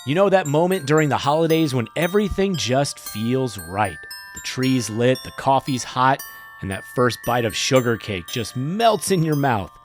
You know that moment during the holidays when everything just feels right. The tree's lit, the coffee's hot, and that first bite of sugar cake just melts in your mouth.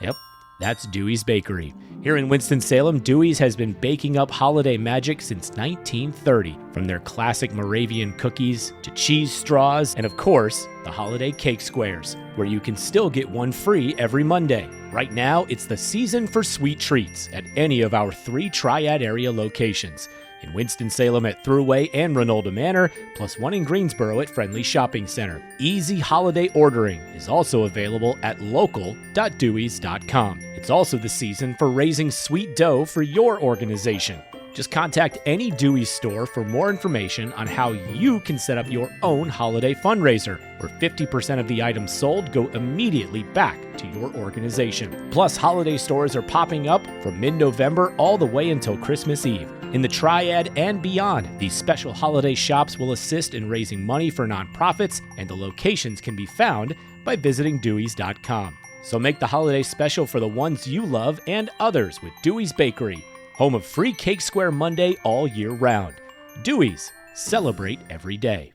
Yep, that's Dewey's Bakery. Here in Winston-Salem, Dewey's has been baking up holiday magic since 1930. From their classic Moravian cookies to cheese straws, and of course, the holiday cake squares, where you can still get one free every Monday. Right now, it's the season for sweet treats at any of our 3 Triad area locations. In Winston-Salem at Thruway and Renolda Manor, plus one in Greensboro at Friendly Shopping Center. Easy holiday ordering is also available at local.deweys.com. It's also the season for raising sweet dough for your organization. Just contact any Dewey's store for more information on how you can set up your own holiday fundraiser, where 50% of the items sold go immediately back to your organization. Plus, holiday stores are popping up from mid-November all the way until Christmas Eve. In the Triad and beyond, these special holiday shops will assist in raising money for nonprofits, and the locations can be found by visiting deweys.com. So make the holiday special for the ones you love and others with Dewey's Bakery, home of free Cake Square Monday all year round. Dewey's, celebrate every day.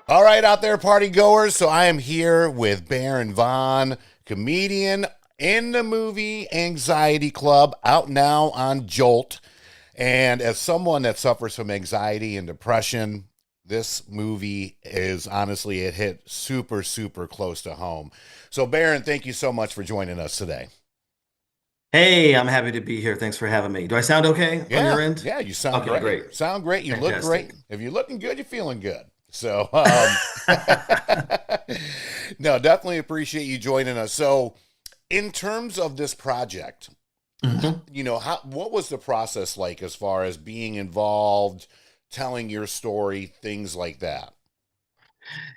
All right, out there, party goers. So I am here with Baron Vaughn, comedian in the movie Anxiety Club, out now on Jolt. And as someone that suffers from anxiety and depression, this movie is honestly, it hit super, super close to home. So Baron, thank you so much for joining us today. Hey, I'm happy to be here. Thanks for having me. Do I sound okay on your end? Yeah, you sound Okay, great. great. Sound great. You look Fantastic. great. If you're looking good, you're feeling good. So, no, definitely appreciate you joining us. So, in terms of this project, Mhm. what was the process like as far as being involved, telling your story, things like that?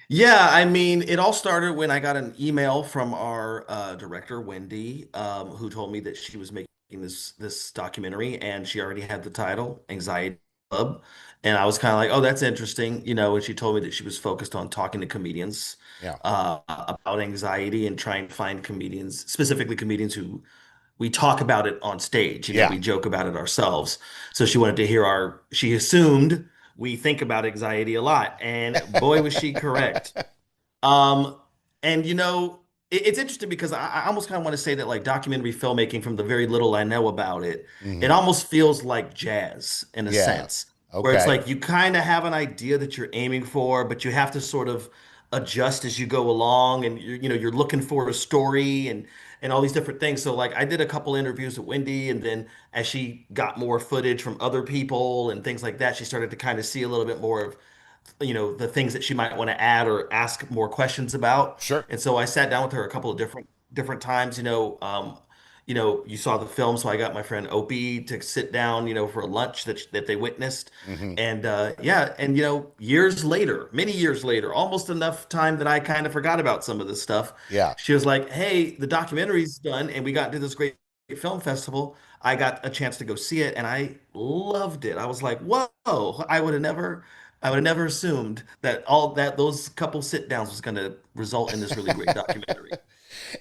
Yeah, I mean, it all started when I got an email from our director, Wendy, who told me that she was making this documentary, and she already had the title, Anxiety Club. And I was kind of like, oh, that's interesting, and she told me that she was focused on talking to comedians Yeah, about anxiety and trying to find comedians, specifically comedians who we talk about it on stage. yeah, We joke about it ourselves. So she wanted to hear she assumed we think about anxiety a lot. And boy, was she correct. Um, and it's interesting because I almost kind of want to say that like documentary filmmaking, from the very little I know about it, it hmm almost feels like jazz in a yeah, sense, where it's okay, like you kind of have an idea that you're aiming for, but you have to sort of adjust as you go along, and you're looking for a story and all these different things. So like I did a couple interviews with Wendy, and then as she got more footage from other people and things like that, she started to kind of see a little bit more of the things that she might want to add or ask more questions about. sure, And so I sat down with her a couple of different times. You saw the film, so I got my friend Opie to sit down, for a lunch that they witnessed. hmm And yeah, and years later, many years later, almost enough time that I kind of forgot about some of this stuff. yeah. She was like, "Hey, the documentary's done, and we got to this great film festival. I got a chance to go see it, and I loved it. I was like, whoa, I would have never assumed that all that those couple sit downs was going to result in this really great documentary."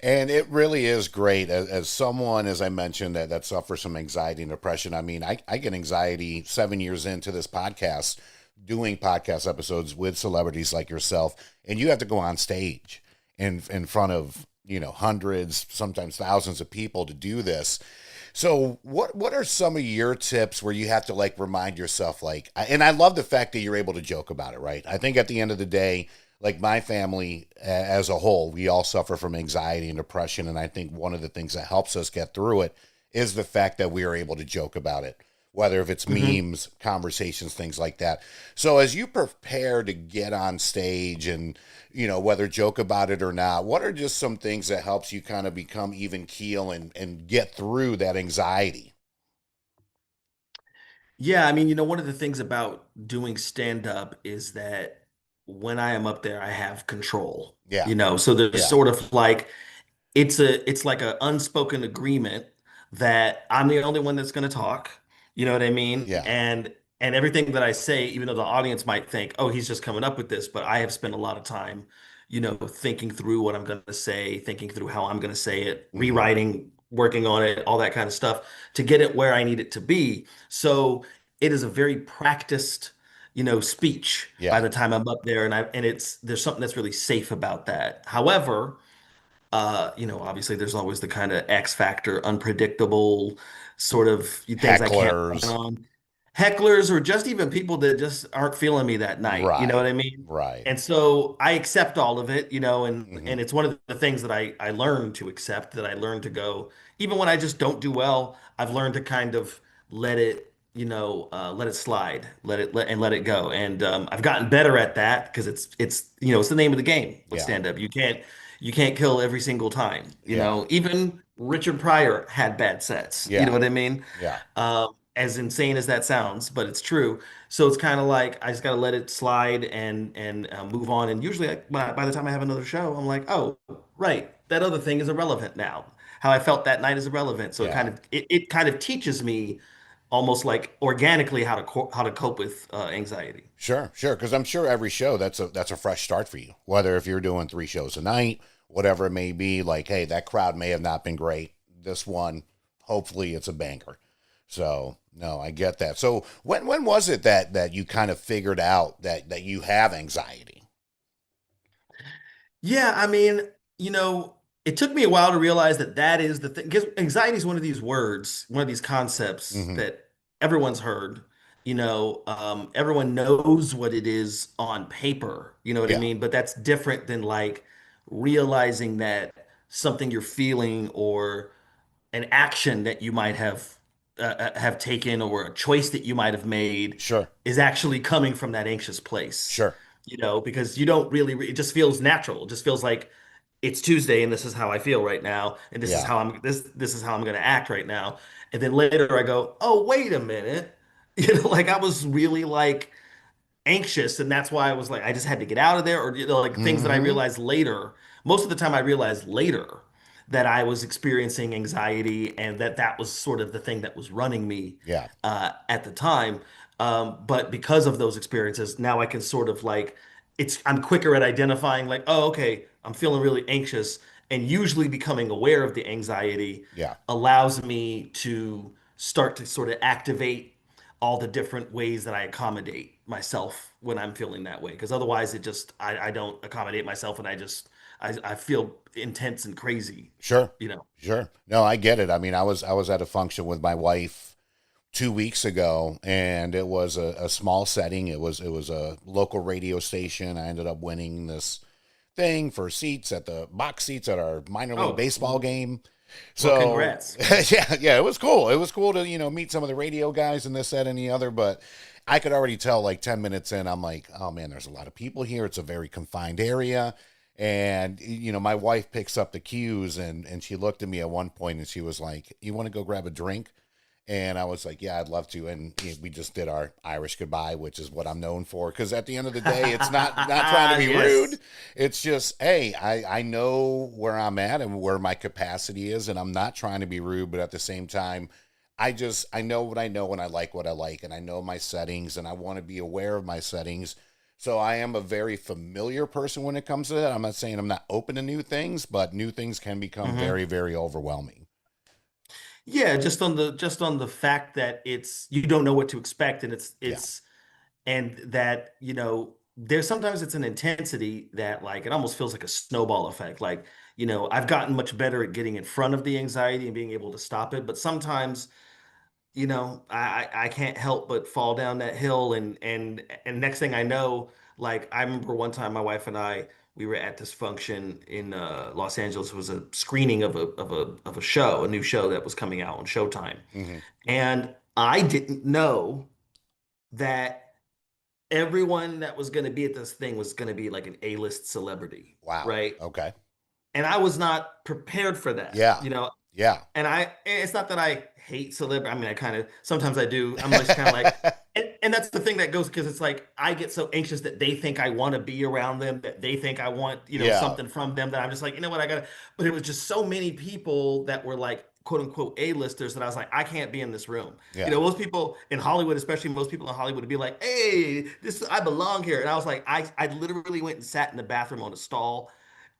And it really is great as someone, as I mentioned, that suffers from anxiety and depression. I mean, I get anxiety 7 years into this podcast, doing podcast episodes with celebrities like yourself, and you have to go on stage in front of, hundreds, sometimes thousands of people to do this. So what are some of your tips where you have to like remind yourself, like, and I love the fact that you're able to joke about it, right? I think at the end of the day, like my family as a whole, we all suffer from anxiety and depression. And I think one of the things that helps us get through it is the fact that we are able to joke about it, whether if it's Hmm. memes, conversations, things like that. So as you prepare to get on stage and, whether joke about it or not, what are just some things that helps you kind of become even keel and get through that anxiety? Yeah, I mean, one of the things about doing stand up is that when I am up there, I have control. Yeah. So there's Yeah. sort of like it's like an unspoken agreement that I'm the only one that's going to talk. You know what I mean? Yeah. And everything that I say, even though the audience might think, oh, he's just coming up with this, but I have spent a lot of time, thinking through what I'm going to say, thinking through how I'm going to say it, Hmm. rewriting, working on it, all that kind of stuff to get it where I need it to be. So it is a very practiced, speech by Yeah. the time I'm up there, and there's something that's really safe about that. However, obviously there's always the kind of X factor, unpredictable sort of things I can't plan Hecklers. on. Hecklers or just even people that just aren't feeling me that night. You know what Right. I mean? Right. And so I accept all of it, and Hmm. and it's one of the things that I learned to accept, that I learned to go, even when I just don't do well, I've learned to kind of let it, let it slide, let it go. And I've gotten better at that because it's the name of the game with Yeah. stand up. You can't kill every single time. Yeah. Even Richard Pryor had bad sets. You know Yeah. what I mean? Yeah. As insane as that sounds, but it's true. So it's kind of like I just got to let it slide and move on. And usually, by the time I have another show, I'm like, oh, right, that other thing is irrelevant now. How I felt that night is irrelevant. So it kind Yeah. of it kind of teaches me almost like organically how to cope with anxiety. Sure, sure. Because I'm sure every show that's a fresh start for you. Whether if you're doing 3 shows a night, whatever it may be, like, hey, that crowd may have not been great. This one, hopefully, it's a banger. So no, I get that. So when was it that you kind of figured out that you have anxiety? Yeah, I mean, you know, it took me a while to realize that that is the thing. Because anxiety is one of these words, one of these concepts Hmm. that everyone's heard. Everyone knows what it is on paper. You know what I Yeah, mean? But that's different than like realizing that something you're feeling or an action that you might have taken or a choice that you might have made sure, is actually coming from that anxious place. sure. Because you don't really, it just feels natural. It just feels like it's Tuesday and this is how I feel right now, and Yeah. this is how I'm going to act right now. And then later I go, oh, wait a minute. Like I was really like anxious, and that's why I was like I just had to get out of there, or like things that I Hmm. realized later. Most of the time I realized later that I was experiencing anxiety, and that was sort of the thing that was running me Yeah. at the time. But because of those experiences, now I can sort of like I'm quicker at identifying like, oh, okay, I'm feeling really anxious, and usually becoming aware of the anxiety Yeah. allows me to start to sort of activate all the different ways that I accommodate myself when I'm feeling that way. Because otherwise, I don't accommodate myself, and I feel intense and crazy. Sure. You know. Sure. No, I get it. I mean, I was at a function with my wife 2 weeks ago, and it was a small setting. It was a local radio station. I ended up winning this thing for seats at the box seats at our minor league Oh, baseball game. well, So congrats. yeah, it was cool. It was cool to meet some of the radio guys and this, that, and the other. But I could already tell like 10 minutes in, I'm like, oh man, there's a lot of people here. It's a very confined area. And my wife picks up the cues, and she looked at me at one point and she was like, "You want to go grab a drink?" And I was like, yeah, I'd love to. And we just did our Irish goodbye, which is what I'm known for. Because at the end of the day, it's not trying to be rude. Yes. It's just, hey, I know where I'm at and where my capacity is, and I'm not trying to be rude. But at the same time, I know what I know, and I like what I like, and I know my settings, and I want to be aware of my settings. So I am a very familiar person when it comes to that. I'm not saying I'm not open to new things, but new things can become Hmm. very, very overwhelming. Yeah, just on the fact that you don't know what to expect, and Yeah. and that there's sometimes it's an intensity that like it almost feels like a snowball effect. Like I've gotten much better at getting in front of the anxiety and being able to stop it, but sometimes I can't help but fall down that hill, and next thing I know, like I remember one time my wife and I, we were at this function in Los Angeles. It was a screening of a show, a new show that was coming out on Showtime. Hmm. And I didn't know that everyone that was going to be at this thing was going to be like an A-list celebrity, Wow. right? Okay. And I was not prepared for that, Yeah. Yeah. and it's not that I hate celebrity. I mean, I kind of sometimes I do. I'm just kind of like, and that's the thing that goes because it's like I get so anxious that they think I want to be around them, that they think I want, Yeah. something from them, that I'm just like, you know what, I gotta. But it was just so many people that were like quote unquote A-listers that I was like, I can't be in this room. Yeah. Most people in Hollywood, especially most people in Hollywood, would be like, hey, I belong here. And I was like, I literally went and sat in the bathroom on a stall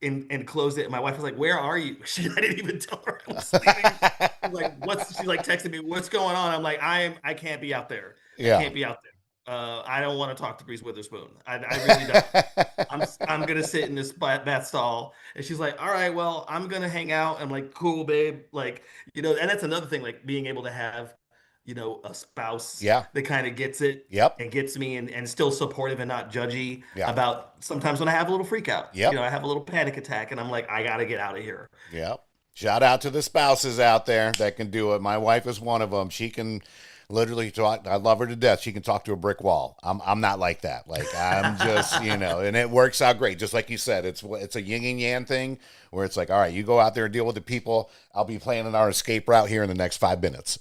and closed it. And my wife was like, where are you? I didn't even tell her I was leaving. She's like texting me, what's going on? I'm like, I can't be out there. I Yeah. can't be out there. I don't want to talk to Reese Witherspoon. I really don't. I'm gonna sit in this bath stall. And she's like, all right, well, I'm gonna hang out. I'm like, cool, babe. Like, and that's another thing, like being able to have, a spouse Yeah. that kind of gets it Yep. and gets me and still supportive and not judgy Yeah. about sometimes when I have a little freak out. Yep. I have a little panic attack and I'm like, I gotta get out of here. Yep. Shout out to the spouses out there that can do it. My wife is one of them. She can literally talk. I love her to death. She can talk to a brick wall. I'm not like that. Like I'm just, and it works out great. Just like you said, it's a yin and yang thing where it's like, all right, you go out there and deal with the people. I'll be planning our escape route here in the next 5 minutes.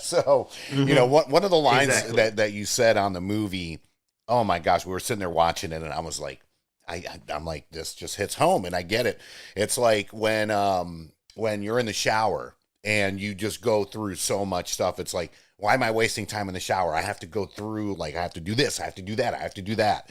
So, one of the lines Exactly. that you said on the movie, oh my gosh, we were sitting there watching it and I was like, I'm like, this just hits home and I get it. It's like when you're in the shower and you just go through so much stuff. It's like, why am I wasting time in the shower? I have to go through, like, I have to do this, I have to do that, I have to do that.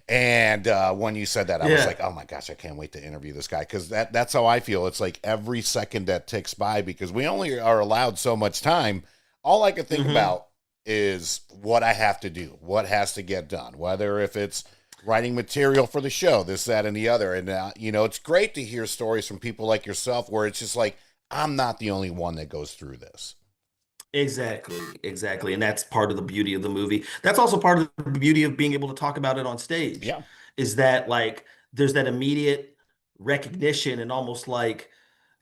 And when you said that, I was like, oh my gosh, I can't wait to interview this guy. Because that's how I feel. It's like every second that ticks by, because we only are allowed so much time. All I can think about is what I have to do, what has to get done, whether if it's writing material for the show, this, that, and the other. And, it's great to hear stories from people like yourself where it's just like, I'm not the only one that goes through this. Exactly, exactly. And that's part of the beauty of the movie. That's also part of the beauty of being able to talk about it on stage, Yeah. is that like there's that immediate recognition and almost like,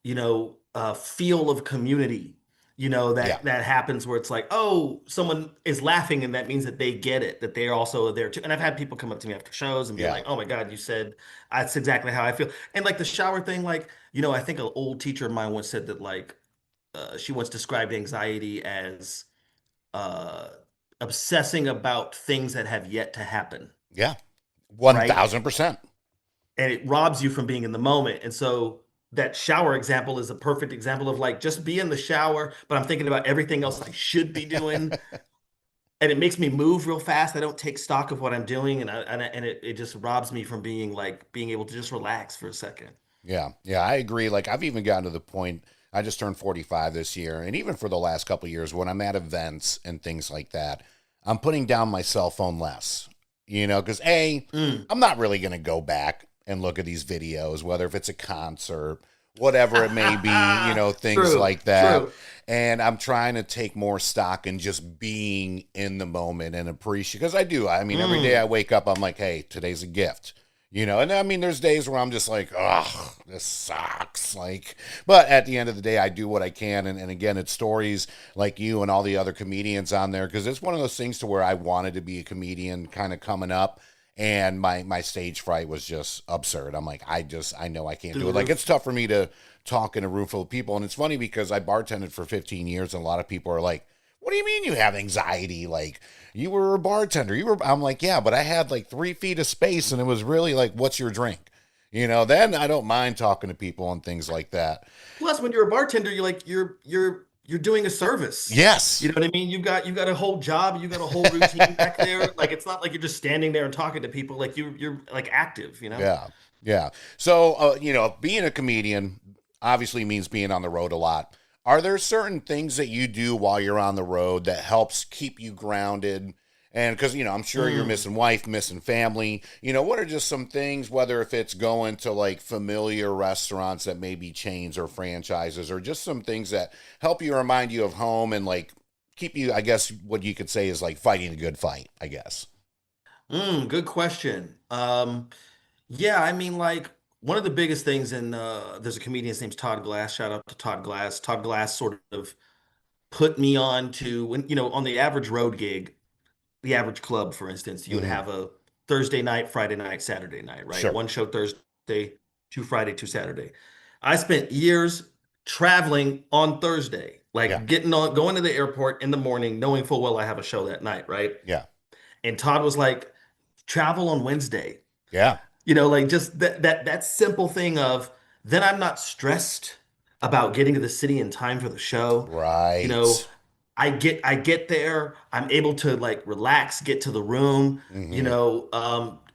feel of community, Yeah. that happens where it's like, oh, someone is laughing and that means that they get it, that they're also there too. And I've had people come up to me after shows and be Yeah. like, oh my God, you said that's exactly how I feel. And like the shower thing, like, I think an old teacher of mine once said that like she once described anxiety as uh, obsessing about things that have yet to happen, Yeah. right? 1000%. And it robs you from being in the moment. And so that shower example is a perfect example of like just be in the shower, but I'm thinking about everything else I should be doing. And it makes me move real fast. I don't take stock of what I'm doing, and it just robs me from being able to just relax for a second. Yeah. Yeah. I agree. Like I've even gotten to the point, I just turned 45 this year. And even for the last couple of years, when I'm at events and things like that, I'm putting down my cell phone less, because Mm. I'm not really going to go back and look at these videos, whether if it's a concert, whatever it may be, things True, like that. true. And I'm trying to take more stock in just being in the moment and appreciate, because I do. I mean, every day Mm. I wake up, I'm like, hey, today's a gift. And I mean, there's days where I'm just like, oh, this sucks. Like, but at the end of the day, I do what I can. And again, it's stories like you and all the other comedians on there, because it's one of those things to where I wanted to be a comedian kind of coming up. And my stage fright was just absurd. I'm like, I know I can't Through do the it. Like, roof. it's tough for me to talk in a room full of people. And it's funny because I bartended for 15 years, and a lot of people are like, what do you mean you have anxiety? Like, you were a bartender. I'm like, yeah, but I had like 3 feet of space, and it was really like, what's your drink? Then I don't mind talking to people and things like that. Plus, when you're a bartender, you're doing a service. You Yes. know what I mean? You got a whole job, you got a whole routine back there. Like it's not like you're just standing there and talking to people. Like you're like active. Yeah. Yeah. So, being a comedian obviously means being on the road a lot. Are there certain things that you do while you're on the road that helps keep you grounded? And because, I'm sure you're Mm. missing wife, missing family. What are just some things, whether if it's going to like familiar restaurants that may be chains or franchises, or just some things that help you remind you of home and like keep you, I guess what you could say is like fighting a good fight, I guess. Good question. Yeah, I mean, like one of the biggest things in there's a comedian, his name's Todd Glass. Shout out to Todd Glass. Todd Glass sort of put me on to when, on the average road gig, the average club, for instance, you would Hmm. have a Thursday night, Friday night, Saturday night, right? Sure. One show Thursday, two Friday, two Saturday. I spent years traveling on Thursday, Yeah. like going to the airport in the morning, knowing full well I have a show that night, right? Yeah. And Todd was like, travel on Wednesday. Yeah. Like just that simple thing of then I'm not stressed about getting to the city in time for the show. You know, Right. I get there, I'm able to like relax, get to the room, Hmm.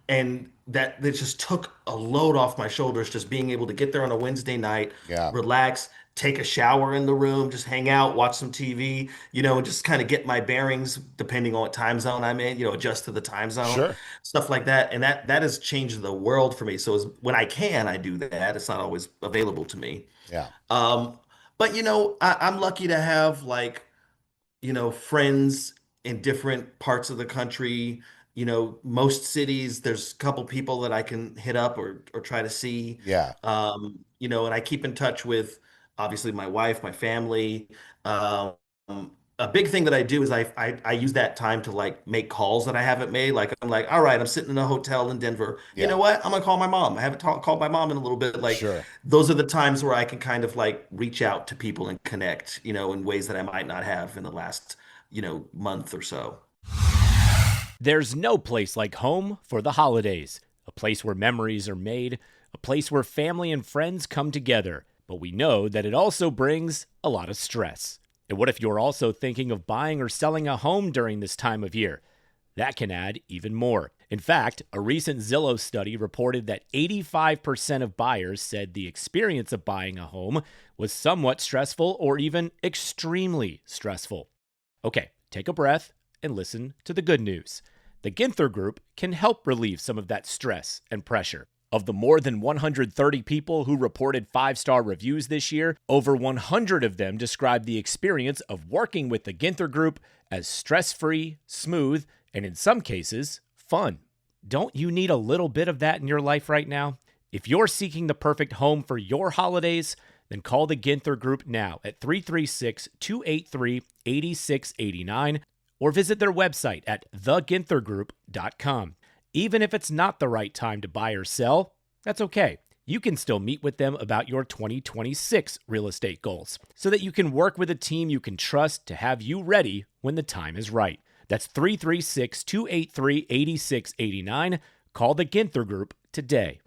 and that just took a load off my shoulders, just being able to get there on a Wednesday night, Yeah. relax, take a shower in the room, just hang out, watch some TV, and just kind of get my bearings depending on what time zone I'm in, adjust to the time zone, Sure. stuff like that. And that has changed the world for me. So when I can, I do that. It's not always available to me. Yeah. Um, but I'm lucky to have like friends in different parts of the country. Most cities, there's a couple people that I can hit up or try to see. Yeah. And I keep in touch with obviously my wife, my family. Um, a big thing that I do is I use that time to like make calls that I haven't made. Like I'm like, all right, I'm sitting in a hotel in Denver. You know Yeah. what? I'm gonna call my mom. I haven't called my mom in a little bit. Like Sure. those are the times where I can kind of like reach out to people and connect, in ways that I might not have in the last, month or so. There's no place like home for the holidays, a place where memories are made, a place where family and friends come together. But we know that it also brings a lot of stress. And what if you're also thinking of buying or selling a home during this time of year? That can add even more. In fact, a recent Zillow study reported that 85% of buyers said the experience of buying a home was somewhat stressful or even extremely stressful. Okay, take a breath and listen to the good news. The Ginther Group can help relieve some of that stress and pressure. Of the more than 130 people who reported 5-star reviews this year, over 100 of them described the experience of working with the Ginther Group as stress-free, smooth, and in some cases, fun. Don't you need a little bit of that in your life right now? If you're seeking the perfect home for your holidays, then call the Ginther Group now at 336-283-8689 or visit their website at theginthergroup.com. Even if it's not the right time to buy or sell, that's okay. You can still meet with them about your 2026 real estate goals so that you can work with a team you can trust to have you ready when the time is right. That's 336-283-8689. Call the Ginther Group today.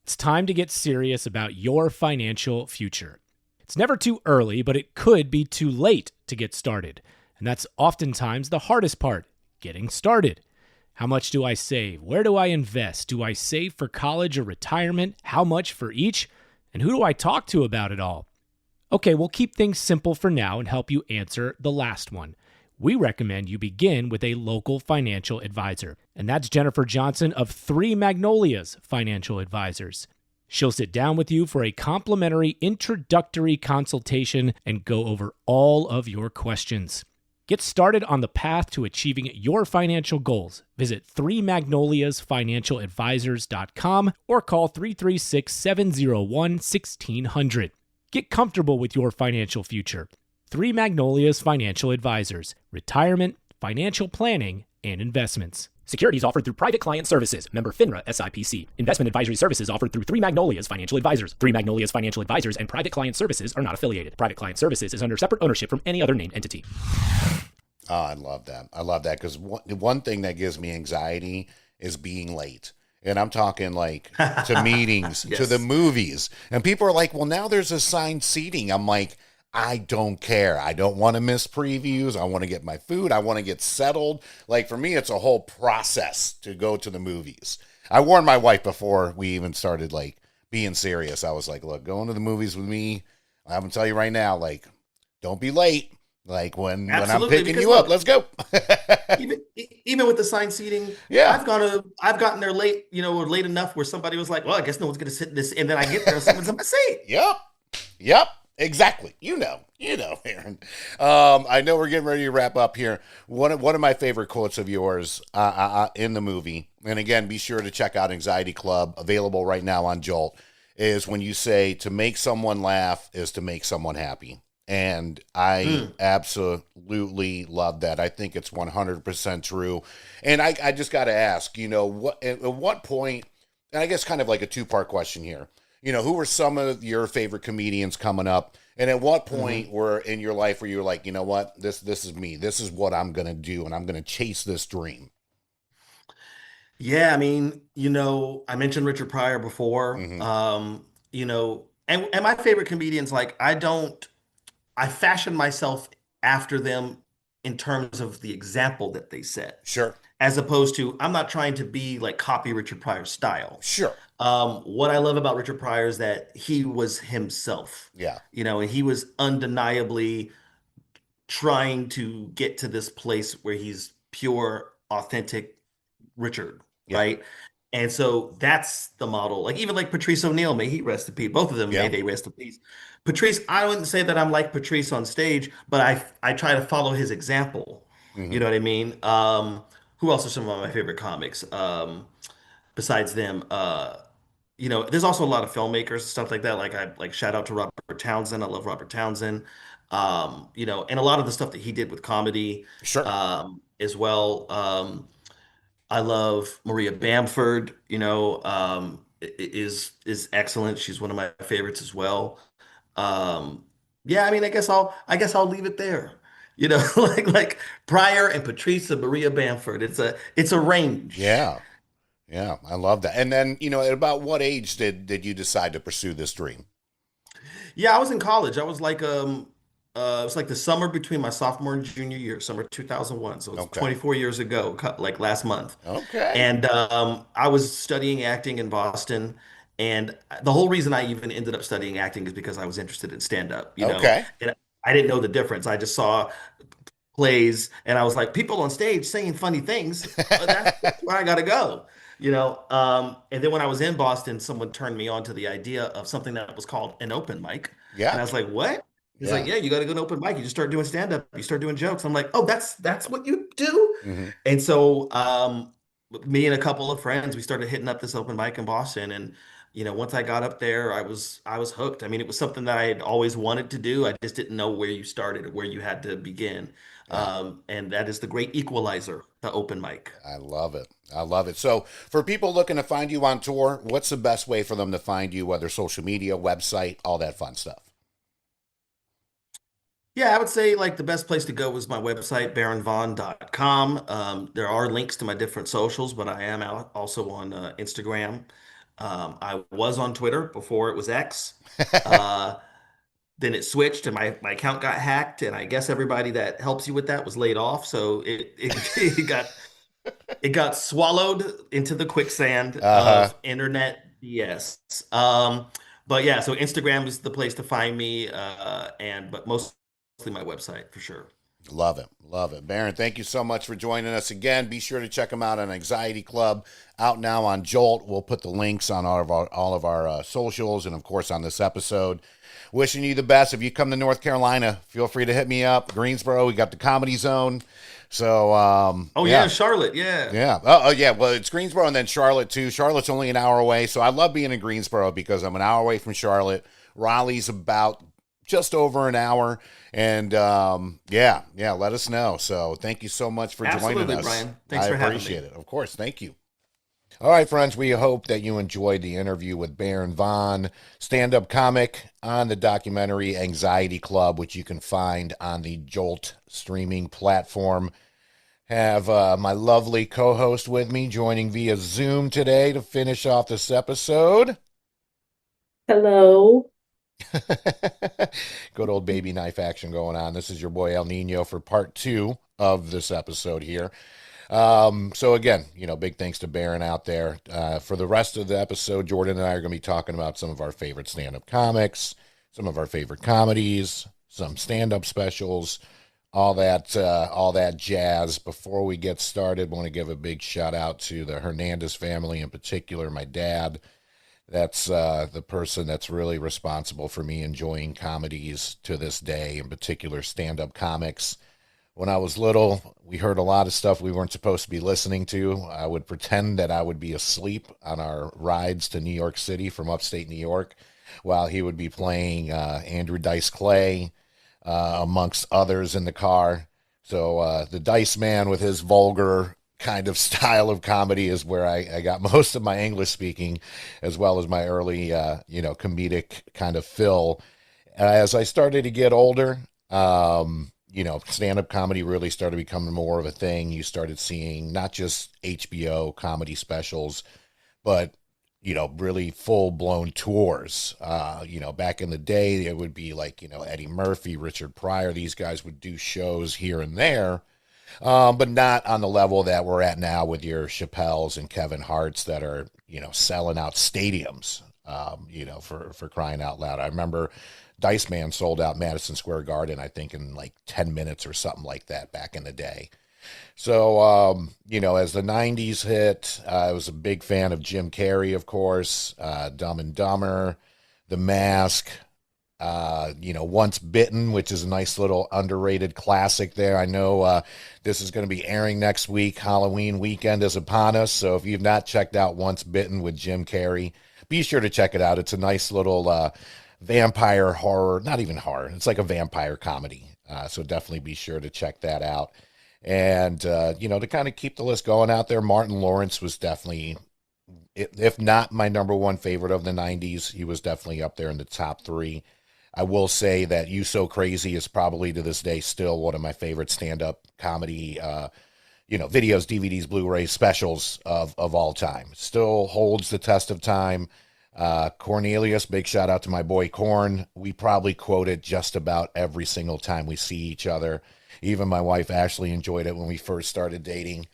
It's time to get serious about your financial future. It's never too early, but it could be too late to get started. And that's oftentimes the hardest part, getting started. How much do I save? Where do I invest? Do I save for college or retirement? How much for each? And who do I talk to about it all? Okay, we'll keep things simple for now and help you answer the last one. We recommend you begin with a local financial advisor, and that's Jennifer Johnson of Three Magnolias Financial Advisors. She'll sit down with you for a complimentary introductory consultation and go over all of your questions. Get started on the path to achieving your financial goals. Visit 3magnoliasfinancialadvisors.com or call 336-701-1600. Get comfortable with your financial future. Three Magnolias Financial Advisors. Retirement, financial planning, and investments. Securities offered through Private Client Services. Member FINRA SIPC. Investment advisory services offered through Three Magnolias Financial Advisors. Three Magnolias Financial Advisors and Private Client Services are not affiliated. Private Client Services is under separate ownership from any other named entity. Oh, I love that. I love that because one thing that gives me anxiety is being late. And I'm talking like to meetings, to Yes. the movies. And people are like, well, now there's assigned seating. I'm like, I don't care. I don't want to miss previews. I want to get my food. I want to get settled. Like for me, it's a whole process to go to the movies. I warned my wife before we even started like being serious. I was like, look, going to the movies with me, I'm going to tell you right now, like, don't be late. Like when I'm Absolutely, picking because you up, look, let's go. even with the sign seating, Yeah. I've gotten there late, or late enough where somebody was like, "Well, I guess no one's going to sit in this," and then I get there and someone's in my seat. Yep. Yep. Exactly. Aaron. I know we're getting ready to wrap up here. One of my favorite quotes of yours in the movie, and again, be sure to check out Anxiety Club, available right now on Jolt, is when you say to make someone laugh is to make someone happy. And I absolutely love that. I think it's 100% true. And I just got to ask, at what point, and I guess kind of like a two-part question here. Who were some of your favorite comedians coming up? And at what point were in your life where you were like, you know what, this is me. This is what I'm going to do, and I'm going to chase this dream. Yeah, I mean, I mentioned Richard Pryor before. Mm-hmm. and my favorite comedians, like I fashion myself after them in terms of the example that they set, Sure. as opposed to I'm not trying to be like copy Richard Pryor's style. Sure. What I love about Richard Pryor is that he was himself, Yeah. and he was undeniably trying to get to this place where he's pure, authentic Richard, Yeah. right? And so that's the model. Like even like Patrice O'Neill, may he rest in peace. Both of them, may Yeah. they rest in peace. Patrice, I wouldn't say that I'm like Patrice on stage, but I try to follow his example. You Hmm. know what I mean? Who else are some of my favorite comics? Besides them, there's also a lot of filmmakers and stuff like that. Like I like shout out to Robert Townsend. I love Robert Townsend. And a lot of the stuff that he did with comedy, Sure. as well. I love Maria Bamford, is excellent. She's one of my favorites as well. Um, yeah, I mean, I guess I'll leave it there. like Pryor and Patrice and Maria Bamford. It's a range. Yeah. Yeah. I love that. And then, at about what age did you decide to pursue this dream? Yeah, I was in college. I was like it was like the summer between my sophomore and junior year, summer 2001. So it's Okay. 24 years ago, like last month. Okay. And I was studying acting in Boston. And the whole reason I even ended up studying acting is because I was interested in stand-up. Okay. And I didn't know the difference. I just saw plays and I was like, people on stage saying funny things. That's where I gotta go. And then when I was in Boston, someone turned me on to the idea of something that was called an open mic. And Yeah. I was like, what? He's like, Yeah. yeah, you got to go to open mic. You just start doing stand up. You start doing jokes. I'm like, oh, that's what you do. Hmm. And so, me and a couple of friends, we started hitting up this open mic in Boston. And once I got up there, I was hooked. I mean, it was something that I had always wanted to do. I just didn't know where you started or where you had to begin. Yeah. And that is the great equalizer, the open mic. I love it. I love it. So, for people looking to find you on tour, what's the best way for them to find you, whether social media, website, all that fun stuff? Yeah, I would say like the best place to go was my website, baronvaughn.com. There are links to my different socials, but I am out also on Instagram. I was on Twitter before it was X. Uh, then it switched and my account got hacked, and I guess everybody that helps you with that was laid off. So it got swallowed into the quicksand Uh-huh. of internet BS. But yeah, so Instagram is the place to find me, but mostly my website for sure. Love it. Love it. Baron, thank you so much for joining us again. Be sure to check them out on Anxiety Club, out now on Jolt. We'll put the links on all of our socials and, of course, on this episode. Wishing you the best. If you come to North Carolina, feel free to hit me up. Greensboro, we got the Comedy Zone. So, Oh yeah, yeah. Charlotte, yeah. Yeah. Oh, yeah. Well, it's Greensboro and then Charlotte, too. Charlotte's only an hour away. So I love being in Greensboro because I'm an hour away from Charlotte. Raleigh's about just over an hour. And yeah, let us know. So thank you so much for joining Absolutely, us. Brian. Thanks I for having me. appreciate it. Of course. Thank you. All right, friends, we hope that you enjoyed the interview with Baron Vaughn, stand up comic on the documentary Anxiety Club, which you can find on the Jolt streaming platform. Have my lovely co host with me joining via Zoom today to finish off this episode. Hello. Good old baby knife action going on. This is your boy El Nino for part 2 of this episode here. So again, big thanks to Baron out there. For the rest of the episode, Jordan and I are going to be talking about some of our favorite stand-up comics, some of our favorite comedies, some stand-up specials, all that jazz. Before we get started, I want to give a big shout out to the Hernandez family, in particular, my dad. That's the person that's really responsible for me enjoying comedies to this day, in particular stand-up comics. When I was little, we heard a lot of stuff we weren't supposed to be listening to. I would pretend that I would be asleep on our rides to New York City from upstate New York while he would be playing Andrew Dice Clay, amongst others in the car. So the Dice Man with his vulgar kind of style of comedy is where I got most of my English speaking, as well as my early, comedic kind of fill. As I started to get older, stand-up comedy really started becoming more of a thing. You started seeing not just HBO comedy specials, but really full blown tours. Back in the day, it would be like, Eddie Murphy, Richard Pryor, these guys would do shows here and there, but not on the level that we're at now with your Chappelles and Kevin Harts that are, selling out stadiums, for crying out loud. I remember Dice Man sold out Madison Square Garden, I think, in like 10 minutes or something like that back in the day. So, as the 90s hit, I was a big fan of Jim Carrey, of course, Dumb and Dumber, The Mask, Once Bitten, which is a nice little underrated classic there. I know this is going to be airing next week. Halloween weekend is upon us. So if you've not checked out Once Bitten with Jim Carrey, be sure to check it out. It's a nice little vampire horror, not even horror. It's like a vampire comedy. So definitely be sure to check that out. And, to kind of keep the list going out there, Martin Lawrence was definitely, if not my number one favorite of the 90s, he was definitely up there in the top three. I will say that You So Crazy is probably to this day still one of my favorite stand-up comedy, videos, DVDs, Blu-rays, specials of all time. Still holds the test of time. Cornelius, big shout out to my boy Corn. We probably quote it just about every single time we see each other. Even my wife Ashley enjoyed it when we first started dating.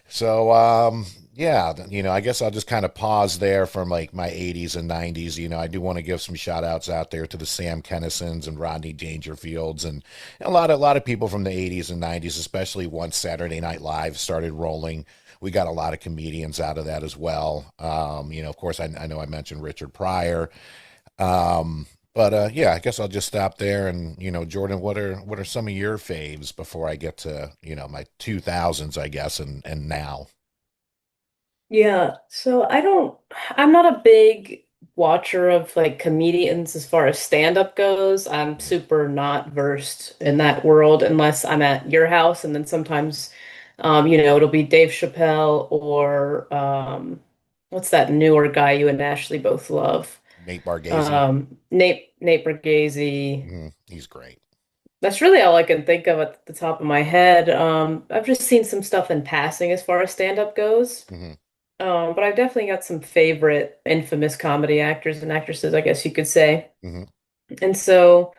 So, yeah, I guess I'll just kind of pause there from like my 80s and 90s. I do want to give some shout outs out there to the Sam Kennisons and Rodney Dangerfields and a lot of people from the 80s and 90s, especially once Saturday Night Live started rolling. We got a lot of comedians out of that as well. Of course, I know I mentioned Richard Pryor. But yeah, I guess I'll just stop there. And Jordan, what are some of your faves before I get to my 2000s, I guess, and now. Yeah, so I'm not a big watcher of like comedians as far as stand-up goes. I'm super not versed in that world unless I'm at your house, and then sometimes, it'll be Dave Chappelle or what's that newer guy you and Ashley both love? Nate Bargatze. Nate Bargatze. He's great. That's really all I can think of at the top of my head. I've just seen some stuff in passing as far as stand-up goes. Hmm. But I've definitely got some favorite infamous comedy actors and actresses, I guess you could say. Hmm. And so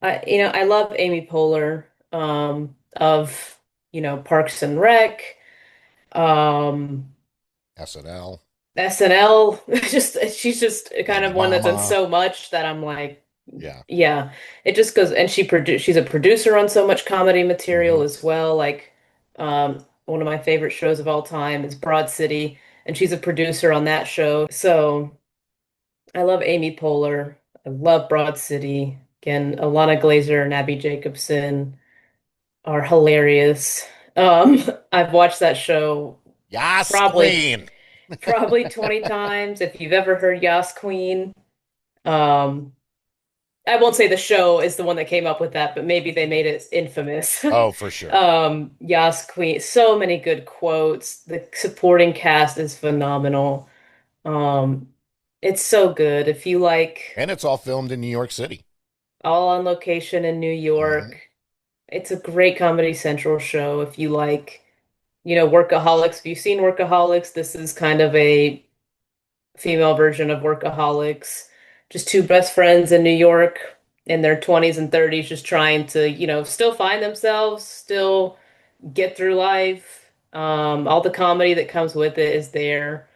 I love Amy Poehler, of, Parks and Rec, um, SNL. SNL. Just she's just kind Baby of one that's done Mama. so much that I'm like, Yeah. yeah, it just goes. And she's a producer on so much comedy Hmm. material as well. Like, one of my favorite shows of all time is Broad City, and she's a producer on that show. So I love Amy Poehler. I love Broad City. Again, Alana Glazer and Abby Jacobson are hilarious. I've watched that show Yas probably Queen. probably 20 times. If you've ever heard Yas Queen, um, I won't say the show is the one that came up with that, but maybe they made it infamous. Oh, for sure. Yas Queen, so many good quotes. The supporting cast is phenomenal. Um, it's so good. If you like And it's all filmed in New York City. All on Location in New Hmm. York, it's a great Comedy Central show. If you like, Workaholics, if you've seen Workaholics, this is kind of a female version of Workaholics. Just two best friends in New York in their 20s and 30s, just trying to, still find themselves, still get through life. All the comedy that comes with it is there.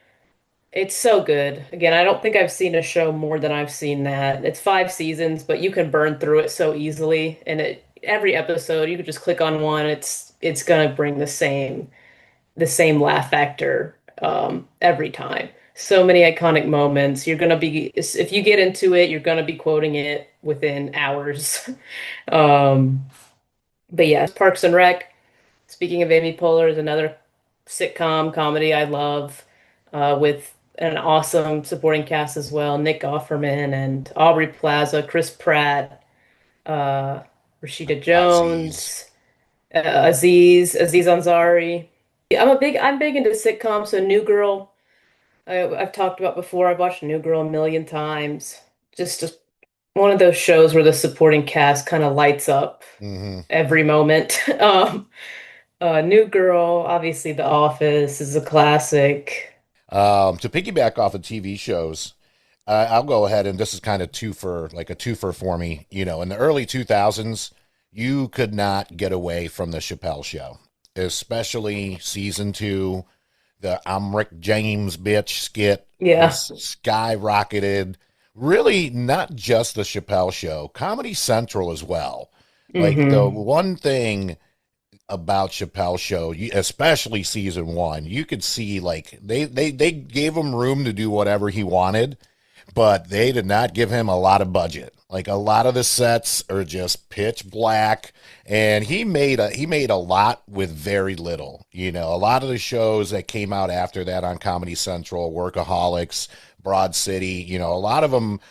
It's so good. Again, I don't think I've seen a show more than I've seen that. It's 5 seasons, but you can burn through it so easily. And every episode, you could just click on one. It's gonna bring the same laugh factor every time. So many iconic moments. If you get into it, you're gonna be quoting it within hours. Um, but yeah, Parks and Rec. Speaking of Amy Poehler, is another sitcom comedy I love, with an awesome supporting cast as well. Nick Offerman and Aubrey Plaza, Chris Pratt, uh, Rashida Aziz. Jones, Aziz Ansari. Yeah, I'm big into sitcoms. So New Girl, I've talked about before. I've watched New Girl a million times. Just one of those shows where the supporting cast kind of lights up Hmm. every moment. New Girl, obviously The Office is a classic. To piggyback off of TV shows, I'll go ahead and this is kind of like a twofer for me. You know, in the early 2000s, you could not get away from the Chappelle Show, especially season two. The I'm Rick James bitch skit Yeah. just skyrocketed. Really, not just the Chappelle Show, Comedy Central as well. Like the Hmm. one thing about Chappelle Show, especially season one, you could see like they gave him room to do whatever he wanted, but they did not give him a lot of budget. Like a lot of the sets are just pitch black, and he made a lot with very little. You know, a lot of the shows that came out after that on Comedy Central, Workaholics, Broad City, you know, a lot of them,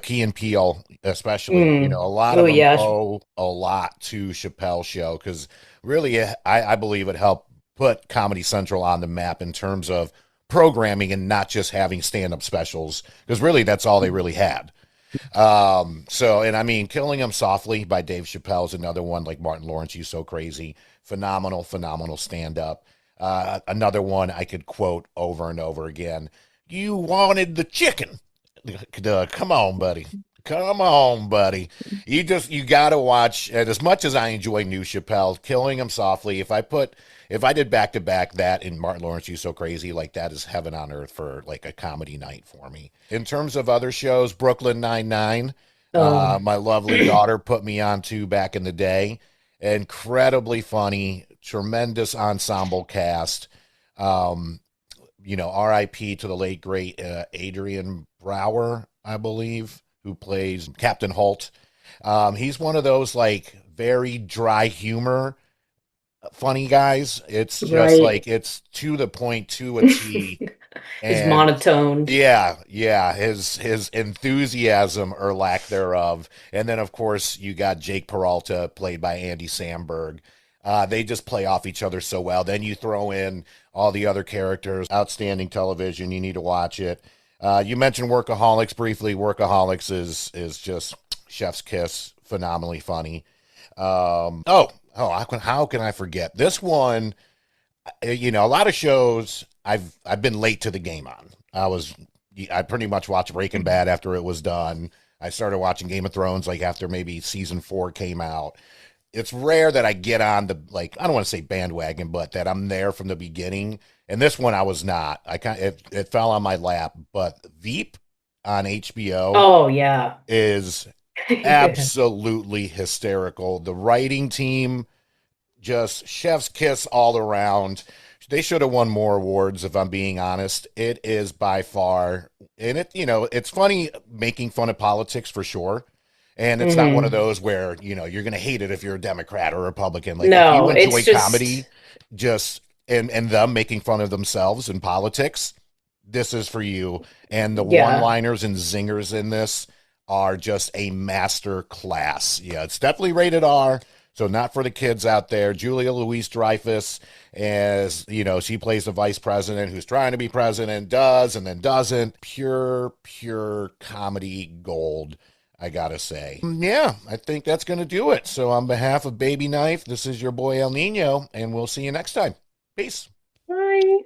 Key and Peele especially, you know, Mm. a lot of Oh them yeah. owe a lot to Chappelle Show because really, I believe it helped put Comedy Central on the map in terms of programming and not just having stand-up specials because really that's all they really had. So, and I mean, Killing Him Softly by Dave Chappelle is another one, like Martin Lawrence, You So Crazy. Phenomenal, phenomenal stand up. Another one I could quote over and over again. You wanted the chicken. Come on, buddy. Come on, buddy. You gotta watch. And as much as I enjoy New Chappelle, Killing Him Softly. If I did back to back that in Martin Lawrence, You So Crazy, like that is heaven on earth for like a comedy night for me. In terms of other shows, Brooklyn Nine-Nine, Oh. my lovely daughter put me on to back in the day. Incredibly funny, tremendous ensemble cast. Um, you know, RIP to the late great Adrian Brower, I believe, who plays Captain Holt. He's one of those like very dry humor funny guys. It's just Right. like it's to the point to a T. Is And monotone. yeah, his enthusiasm or lack thereof. And then of course you got Jake Peralta played by Andy Samberg. They just play off each other so well. Then you throw in all the other characters. Outstanding television. You need to watch it. You mentioned Workaholics briefly. Workaholics is just chef's kiss, phenomenally funny. How can I forget this one? You know, a lot of shows I've been late to the game on. I pretty much watched Breaking Bad after it was done. I started watching Game of Thrones like after maybe season four came out. It's rare that I get on the like I don't want to say bandwagon, but that I'm there from the beginning. And this one I was not. It fell on my lap. But Veep on HBO Oh yeah. is absolutely hysterical. The writing team just chef's kiss all around. They should have won more awards, if I'm being honest. It is by far, and it's funny making fun of politics for sure. And it's not one of Hmm. those where, you're going to hate it if you're a Democrat or Republican. Like, if you No, it's enjoy just comedy, just, and them making fun of themselves in politics, this is for you. And the one yeah. liners and zingers in this are just a master class. Yeah, it's definitely rated R. So not for the kids out there. Julia Louise Dreyfus, as she plays the vice president who's trying to be president, does and then doesn't. Pure comedy gold, I gotta say. Yeah, I think that's gonna do it. So on behalf of Baby Knife, this is your boy El Nino, and we'll see you next time. Peace. Bye.